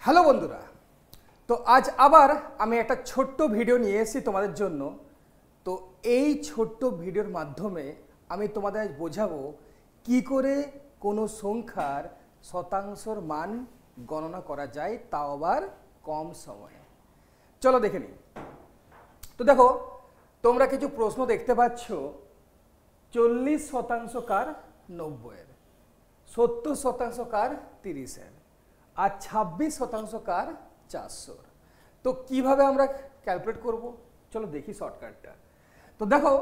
Hello বন্ধুরা, তো আজ আবার আমি একটা ছোট্ট ভিডিও নিয়ে এসেছি তোমাদের জন্য। তো এই ছোট্ট ভিডিওর মাধ্যমে আমি তোমাদের আজ বোঝাবো কি করে কোনো সংখ্যার শতাংশর মান গণনা করা যায়, তাও আবার কম সময়ে। চলো দেখে নিই। তো দেখো, তোমরা কিছু প্রশ্ন দেখতে পাচ্ছ। 40% কার 90-এর, 70% কার 30-এর, আর 26% কার 400-র। তো কিভাবে আমরা ক্যালকুলেট করব, চলো দেখি শর্টকাটটা। তো দেখো,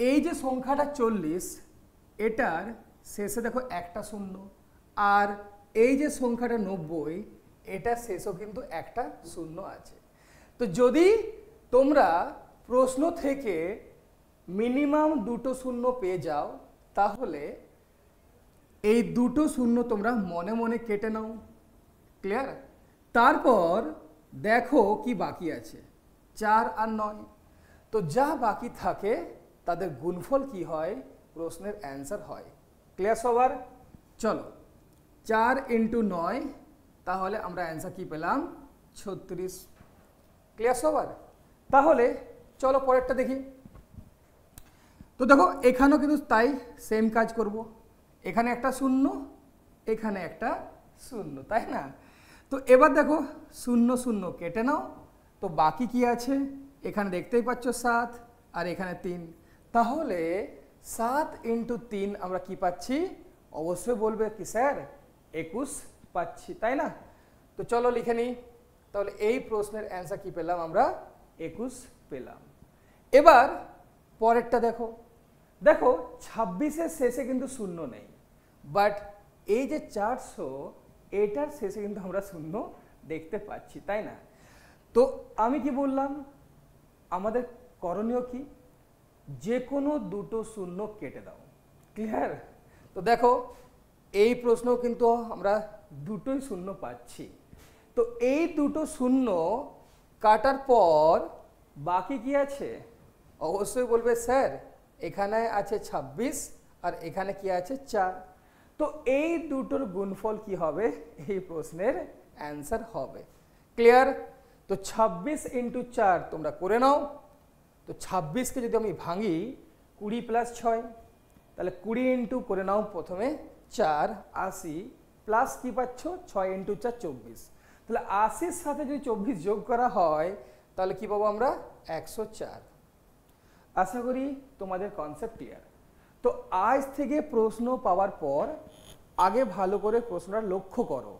এই যে সংখ্যাটা 40, এটার শেষে দেখো একটা শূন্য, আর এই যে সংখ্যাটা 90, এটার শেষেও কিন্তু একটা শূন্য আছে। তো যদি তোমরা প্রশ্ন থেকে মিনিমাম দুটো শূন্য পেয়ে যাও, তাহলে এই দুটো শূন্য তোমরা মনে মনে কেটে নাও। ক্লিয়ার? তারপর দেখো কি বাকি আছে, 4 আর 9। তো যা বাকি থাকে তাদের গুণফল কি হয়, প্রশ্নের অ্যান্সার হয়। ক্লিয়ার সবার? চলো, 4 × 9, তাহলে আমরা অ্যান্সার কি পেলাম, 36। ক্লিয়ার সবার? তাহলে চলো পরেরটা দেখি। তো দেখো, এখানেও কিন্তু তাই সেম কাজ করব। এখানে একটা শূন্য, এখানে একটা শূন্য, তাই না? তো এবার দেখো, 0 0 কেটে নাও। তো বাকি কি আছে, এখানে দেখতেই পাচ্ছ 7, আর এখানে 3। তাহলে 7 × 3 আমরা কি পাচ্ছি, অবশ্যই বলবে কি স্যার 21 পাচ্ছি, তাই না? তো চলো লিখে নিই। তাহলে এই প্রশ্নের অ্যান্সার কি পেলাম আমরা, 21 পেলাম। এবার পরেরটা দেখো। দেখো, 26-এর শেষে কিন্তু শূন্য নেই, বাট এই যে 400, এটার শেষে কিন্তু আমরা শূন্য দেখতে পাচ্ছি, তাই না? তো আমি কি বললাম, আমাদের করণীয় কি, যে কোনো দুটো শূন্য কেটে দাও। ক্লিয়ার? তো দেখো, এই প্রশ্ন কিন্তু আমরা দুটোই শূন্য পাচ্ছি। তো এই দুটো শূন্য কাটার পর বাকি কি আছে, অবশ্যই বলবে স্যার এখানে আছে 26, আর এখানে কি আছে 4। তো এই দুটোর গুণফল কি হবে, এই প্রশ্নের অ্যান্সার হবে। ক্লিয়ার? তো 26 × 4 তোমরা করে নাও। তো 26কে যদি আমি ভাঙি, 20 + 6, তাহলে 20 × করে নাও প্রথমে 4, 80, প্লাস কি পাচ্ছ 6 × 4 24। তাহলে 80-র সাথে যদি 24 যোগ করা হয়, তাহলে কি পাবো আমরা, 104। আশা করি তোমাদের কনসেপ্ট ক্লিয়ার। তো আজ থেকে প্রশ্ন পাওয়ার পর আগে ভালো করে প্রশ্নটা লক্ষ্য করো,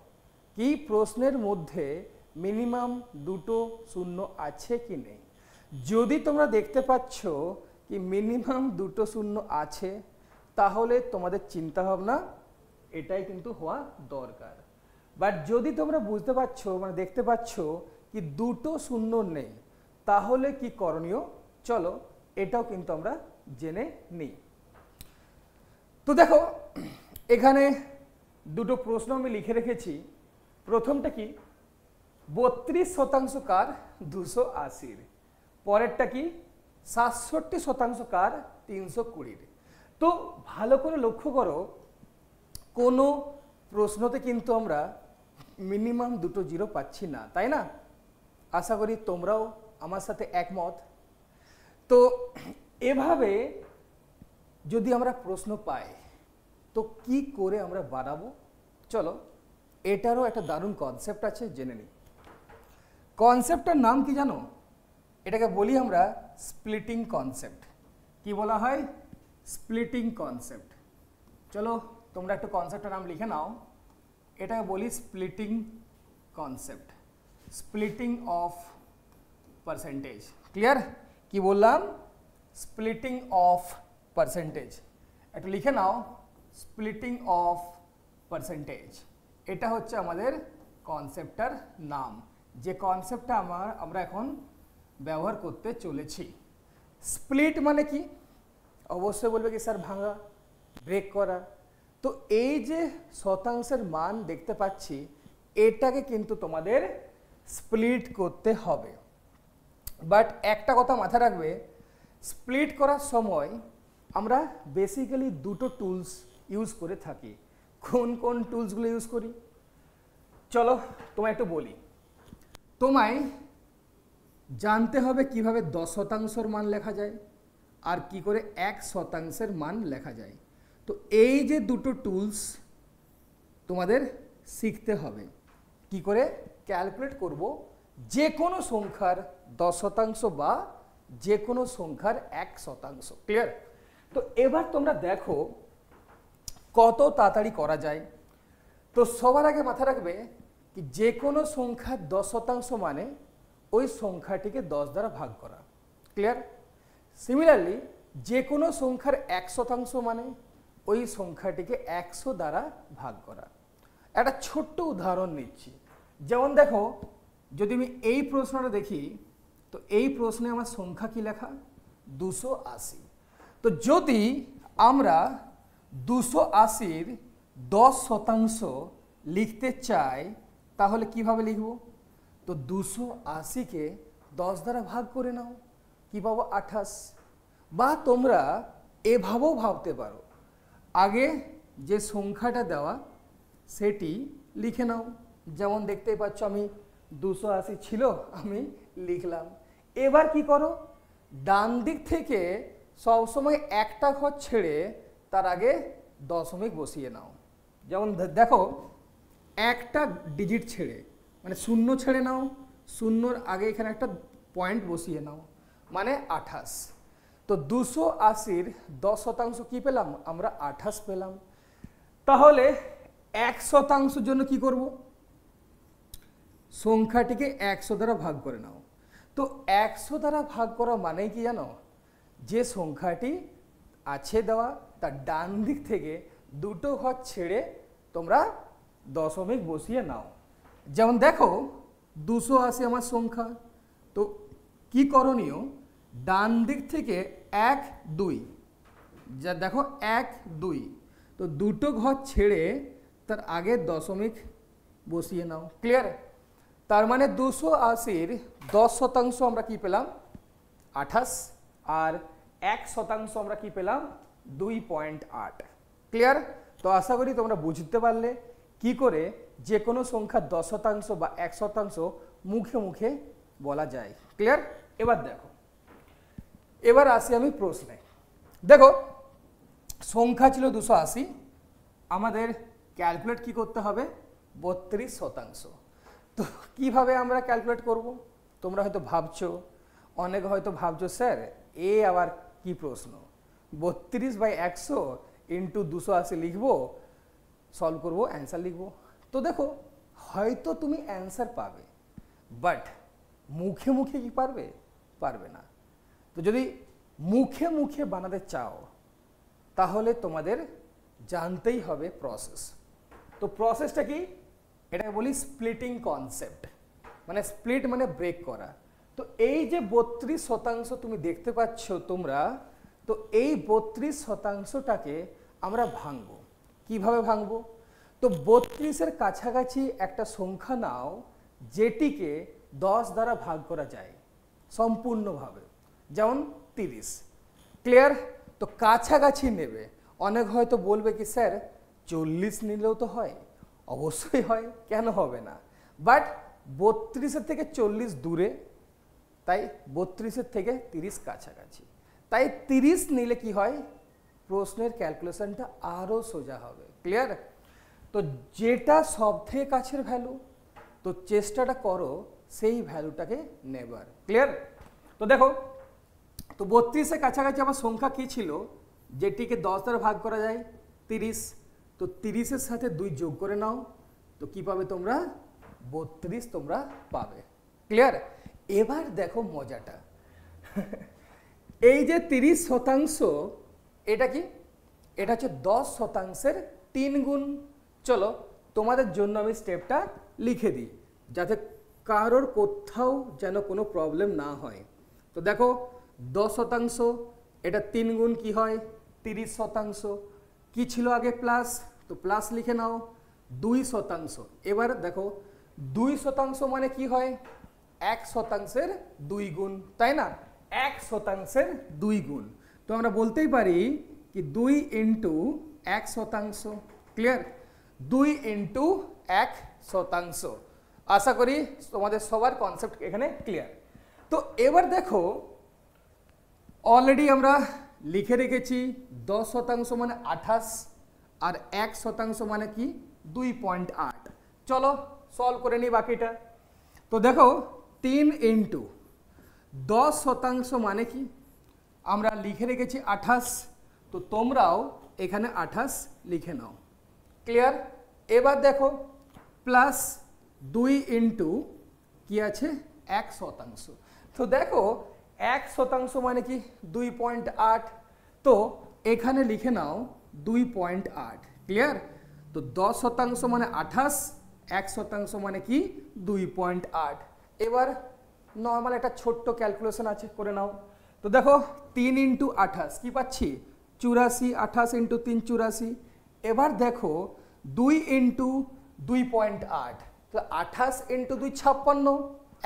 কি প্রশ্নের মধ্যে মিনিমাম দুটো শূন্য আছে কি নেই। যদি তোমরা দেখতে পাচ্ছ কি মিনিমাম দুটো শূন্য আছে, তাহলে তোমাদের চিন্তা ভাবনা এটাই কিন্তু হওয়া দরকার। বাট যদি তোমরা বুঝতে পারছো, মানে দেখতে পাচ্ছ কি দুটো শূন্য নেই, তাহলে কি করণীয়, চলো এটাও কিন্তু আমরা জেনে নিই। তো দেখো, এখানে দুটো প্রশ্ন আমি লিখে রেখেছি। প্রথমটা কি, 32% কার 280-র, পরেরটা কি 67% কার 320-র। তো ভালো করে লক্ষ্য করো, কোনো প্রশ্নতে কিন্তু আমরা মিনিমাম দুটো জিরো পাচ্ছি না, তাই না? আশা করি তোমরাও আমার সাথে একমত। তো এভাবে যদি আমরা প্রশ্ন পাই, তো কি করে আমরা বাড়াবো, চলো এটারও একটা দারুণ কনসেপ্ট আছে, জেনে নিই। কনসেপ্টটার নাম কি জানো, এটাকে বলি আমরা স্প্লিটিং কনসেপ্ট। কি বলা হয়, স্প্লিটিং কনসেপ্ট। চলো তোমরা একটু কনসেপ্টের নাম লিখে নাও। এটাকে বলি splitting concept, splitting of percentage. Clear? কি বললাম, স্প্লিটিং অফ পার্সেন্টেজ। একটু লিখে নাও, স্প্লিটিং অফ পার্সেন্টেজ। এটা হচ্ছে আমাদের কনসেপ্টটার নাম, যে কনসেপ্টটা আমরা এখন ব্যবহার করতে চলেছি। স্প্লিট মানে কি, অবশ্যই বলবে কি স্যার ভাঙা, ব্রেক করা। তো এই যে শতাংশের মান দেখতে পাচ্ছি, এটাকে কিন্তু তোমাদের স্প্লিট করতে হবে। বাট একটা কথা মাথায় রাখবে, স্প্লিট করার সময় আমরা বেসিক্যালি দুটো টুলস ইউজ করে থাকি। কোন কোন টুলসগুলো ইউজ করি, চলো তোমায় একটু বলি, তোমায় জানতে হবে কিভাবে 10% মান লেখা যায় আর কি করে 1% মান লেখা যায়। তো এই যে দুটো টুলস তোমাদের শিখতে হবে, কি করে ক্যালকুলেট করব যে কোনো সংখ্যার 10% বা যে কোনো সংখ্যার 1%। ক্লিয়ার? তো এবার তোমরা দেখো কত তাড়াতাড়ি করা যায়। তো সবার আগে মাথায় রাখবে কি যে কোনো সংখ্যার 10% মানে ওই সংখ্যাটিকে 10 দ্বারা ভাগ করা। ক্লিয়ার? সিমিলারলি যে কোনো সংখ্যার 1% মানে ওই সংখ্যাটিকে 100 দ্বারা ভাগ করা। একটা ছোট্ট উদাহরণ নিচ্ছি, যেমন দেখো যদি আমি এই প্রশ্নটা দেখি, তো এই প্রশ্নে আমার সংখ্যা কি লেখা 280। তো যদি আমরা 280-র 10% লিখতে চাই তাহলে কিভাবে লিখব? তো 280-কে 10 দ্বারা ভাগ করে নাও, কি পাবো 28। বা তোমরা এভাবেও ভাবতে পারো, আগে যে সংখ্যাটা দেওয়া সেটি লিখে নাও। যেমন দেখতেই পাচ্ছ আমি 280 ছিল, আমি লিখলাম। এবার কি করো, ডান দিক থেকে সবসময় একটা ঘর ছেড়ে তার আগে দশমিক বসিয়ে নাও। যেমন দেখো একটা ডিজিট ছেড়ে মানে শূন্য ছেড়ে নাও, শূন্যর আগে এখানে একটা পয়েন্ট বসিয়ে নাও, মানে 28। তো 280-র 10% কি পেলাম আমরা? 28 পেলাম। তাহলে 1% জন্য কি করব? সংখ্যাটিকে 100 দ্বারা ভাগ করে নাও। তো 100 দ্বারা ভাগ করা মানে কি জানো? যে সংখ্যাটি আছে দেওয়া তার ডান দিক থেকে দুটো ঘর ছেড়ে তোমরা দশমিক বসিয়ে নাও। যেমন দেখো 280 আমার সংখ্যা, তো কি করণীয়? ডান দিক থেকে 1 2, যা দেখো 1 2, তো দুটো ঘর ছেড়ে তার আগে দশমিক বসিয়ে নাও। ক্লিয়ার? তার মানে 280-র 10% আমরা কি পেলাম 28, আর 1% আমরা কি পেলাম 2.8। ক্লিয়ার? তো আশা করি তোমরা বুঝতে পারলে কি করে যে কোনো সংখ্যার 10% বা 1% মুখে মুখে বলা যায়। ক্লিয়ার? এবার দেখো, এবার আসি আমি প্রশ্নে। দেখো সংখ্যা ছিল 280, আমাদের ক্যালকুলেট কি করতে হবে 32%। তো কিভাবে আমরা ক্যালকুলেট করব? তোমরা হয়তো ভাবছো, অনেক হয়তো ভাবছো স্যার এ আবার কি প্রশ্ন, 32/100 ইন্টু 280 লিখবো, সলভ করবো, অ্যান্সার লিখবো। তো দেখো হয়তো তুমি অ্যান্সার পাবে, বাট মুখে মুখে কি পারবে? পারবে না। তো যদি মুখে মুখে বানাতে চাও তাহলে তোমাদের জানতেই হবে প্রসেস। তো প্রসেসটা কি? এটাকে বলি স্প্লিটিং কনসেপ্ট, মানে স্প্লিট মানে ব্রেক করা। তো এই যে 32% তুমি দেখতে পাচ্ছ তোমরা, তো এই 32%টাকে আমরা ভাঙবো। কিভাবে ভাঙবো? তো 32-এর কাছাকাছি একটা সংখ্যা নাও যেটিকে 10 দ্বারা ভাগ করা যায় সম্পূর্ণভাবে, যেমন 30। ক্লিয়ার? তো কাছাকাছি নেবে। অনেক হয়তো বলবে কি স্যার 40 নিলেও তো হয়। অবশ্যই হয়, কেন হবে না, বাট 32-এর থেকে 40 দূরে, তাই 32-এর থেকে 30 কাছাকাছি। তাই 30 নিলে কি হয়, প্রশ্নের ক্যালকুলেশনটা আরও সোজা হবে। ক্লিয়ার? তো যেটা সব থেকে কাছের ভ্যালু, তো চেষ্টাটা করো সেই ভ্যালুটাকে নেবার। ক্লিয়ার? তো দেখো, তো 32-এর কাছাকাছি আমার সংখ্যা কি ছিল যেটিকে 10 দ্বারা ভাগ করা যায়? 30। তো 30-এর সাথে 2 যোগ করে নাও, তো কি পাবে তোমরা? 32 তোমরা পাবে। ক্লিয়ার? এবার দেখো মজাটা, এই যে 30%, এটা কি? এটা হচ্ছে 10%-এর 3 গুণ। চলো তোমাদের জন্য আমি স্টেপটা লিখে দিই যাতে কারোর কোথাও যেন কোনো প্রবলেম না হয়। তো দেখো 10%, এটা 3 গুণ কি হয় 30%। কি ছিল আগে প্লাস, তো প্লাস লিখে নাও। 2%, এবার দেখো 2% মানে কি হয় 1%-এর 2 গুণ, তাই না? 1%-এর 2 গুণ। তো আমরা বলতেই পারি কি 2 × 1%। ক্লিয়ার? 2 × 1 শতাংশ। আশা করি তোমাদের সবার কনসেপ্ট এখানে ক্লিয়ার। তো এবার দেখো অলরেডি আমরা লিখে রেখেছি 10% মানে 28 আর 1% মানে কি 2.8। চলো সলভ করে নিই বাকিটা। তো দেখো 3 ইন্টু 10% মানে কি আমরা লিখে রেখেছি 28, তো তোমরাও এখানে 28 লিখে নাও। ক্লিয়ার? এবার দেখো প্লাস 2 ইন্টু কি আছে 1%। তো দেখো 1% মানে কি 2.8, তো এখানে লিখে নাও 2.8। ক্লিয়ার? তো 10% মানে 28, 1% মানে কি 2.8। এবার নর্মাল একটা ছোট্ট ক্যালকুলেশন আছে, করে নাও। তো দেখো 3 ইন্টু 28 কি পাচ্ছি 84, 28 ইন্টু 3 84। এবার দেখো 2 ইন্টু 2.8, তো 28 ইন্টু 2 56,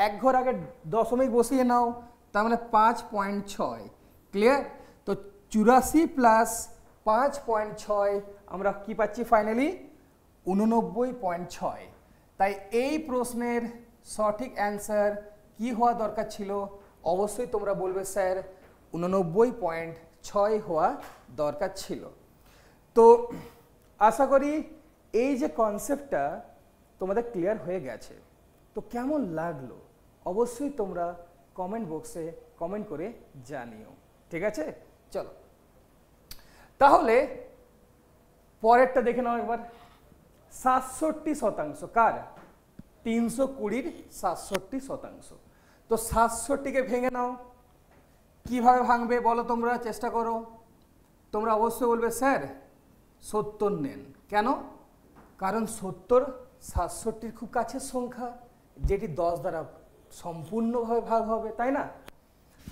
এক ঘর আগে দশমিক বসিয়ে নাও, তার মানে 5.6। ক্লিয়ার? তো 84 প্লাস 5.6 আমরা কি পাচ্ছি ফাইনালি 89.6। তাই এই প্রশ্নের সঠিক অ্যান্সার কি হওয়া দরকার ছিল? অবশ্যই তোমরা বলবে স্যার 89.6 হওয়া দরকার ছিল। তো আশা করি এই যে কনসেপ্টটা তোমাদের ক্লিয়ার হয়ে গেছে। তো কেমন লাগলো অবশ্যই তোমরা কমেন্ট বক্সে কমেন্ট করে জানিও। ঠিক আছে, চলো তাহলে পরেরটা দেখে নাও একবার। 67%, কার? 320-র 67%। তো 67কে ভেঙে নাও। কিভাবে ভাঙবে বলো তোমরা, চেষ্টা করো। তোমরা অবশ্যই বলবে স্যার 70 নেন। কেন? কারণ 70 67-র খুব কাছের সংখ্যা, যেটি 10 দ্বারা সম্পূর্ণভাবে ভাগ হবে, তাই না?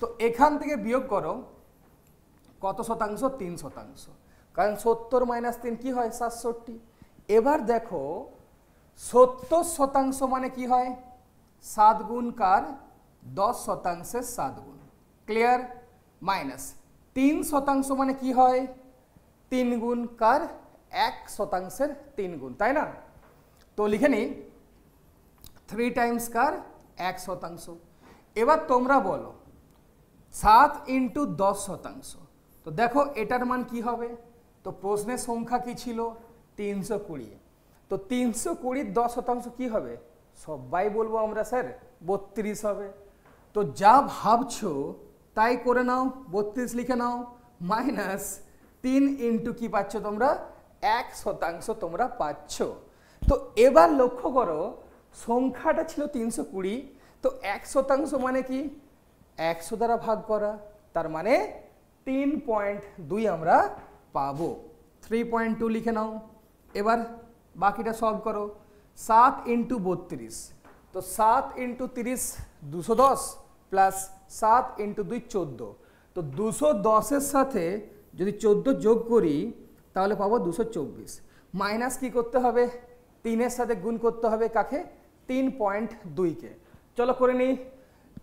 তো এখান থেকে বিয়োগ করো কত শতাংশ? 3%। কারণ 70 মাইনাস 3 কি হয় 67। এবার দেখো 70% মানে কি হয় 7 গুণ কার 10%-এর 7 গুণ। ক্লিয়ার? মাইনাস 3% মানে কি হয় 3 গুণ কার 1%-এর 3 গুণ, তাই না? তো লিখে নিই 3 টাইমস কার 1%। এবার তোমরা বলো 7 ইন্টু 10%। তো দেখো এটার মান কি হবে? তো প্রশ্নের সংখ্যা কি ছিল 320। তো 320-র 10% কি হবে? সবাই বলবো আমরা স্যার 32 হবে। তো যা ভাবছো তাই করে নাও, 32 লিখে নাও। মাইনাস 3 ইন্টু কি পাচ্ছ তোমরা 1% তোমরা পাচ্ছ। তো এবার লক্ষ্য করো সংখ্যাটা ছিল 320, তো 1% মানে কি 100 দ্বারা ভাগ করা, তার মানে 3.2 আমরা পাবো। 3.2 লিখে নাও। এবার বাকিটা সলভ করো। 7 ইন্টু 32, তো 7 ইন্টু 30 210 প্লাস 7 ইন্টু 2 14। তো 210-এর সাথে যদি 14 যোগ করি তাহলে পাবো 224। মাইনাস কি করতে হবে 3-এর সাথে গুণ করতে হবে কাকে 3.2-কে। চলো করে নিই।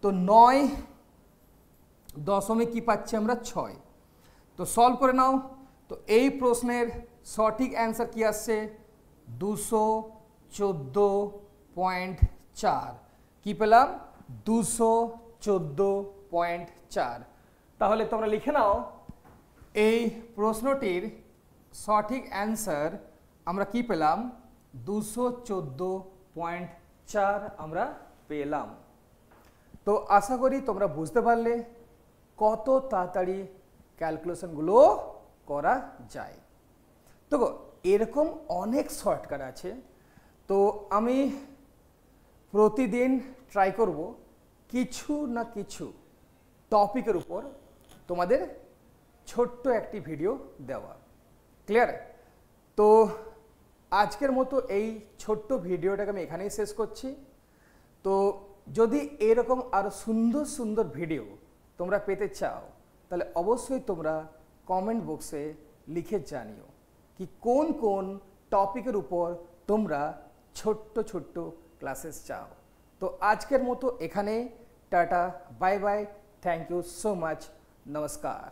তো 9 দশমিক কি পাচ্ছি আমরা 6। তো সলভ করে নাও। তো এই প্রশ্নের সঠিক অ্যান্সার কি আসছে 214.4। কি পেলাম 214.4। তাহলে তোমরা লিখে নাও এই প্রশ্নটির সঠিক অ্যান্সার আমরা কি পেলাম 214.4 আমরা পেলাম। তো আশা করি তোমরা বুঝতে পারলে কত তাড়াতাড়ি ক্যালকুলেশনগুলো করা যায়। তো এরকম অনেক শর্টকাট আছে। তো আমি প্রতিদিন ট্রাই করব কিছু না কিছু টপিকের উপর তোমাদের ছোট্ট একটি ভিডিও দেওয়া। ক্লিয়ার? তো আজকের মতো এই ছোট্ট ভিডিওটাকে আমি এখানেই শেষ করছি। তো যদি এরকম আরও সুন্দর সুন্দর ভিডিও তোমরা পেতে চাও তাহলে অবশ্যই তোমরা কমেন্ট বক্সে লিখে জানিও কি কোন কোন টপিকের উপর তোমরা ছোট্ট ছোট্ট ক্লাসেস চাও। তো আজকের মতো এখানে tata, bye bye, thank you so much, নমস্কার।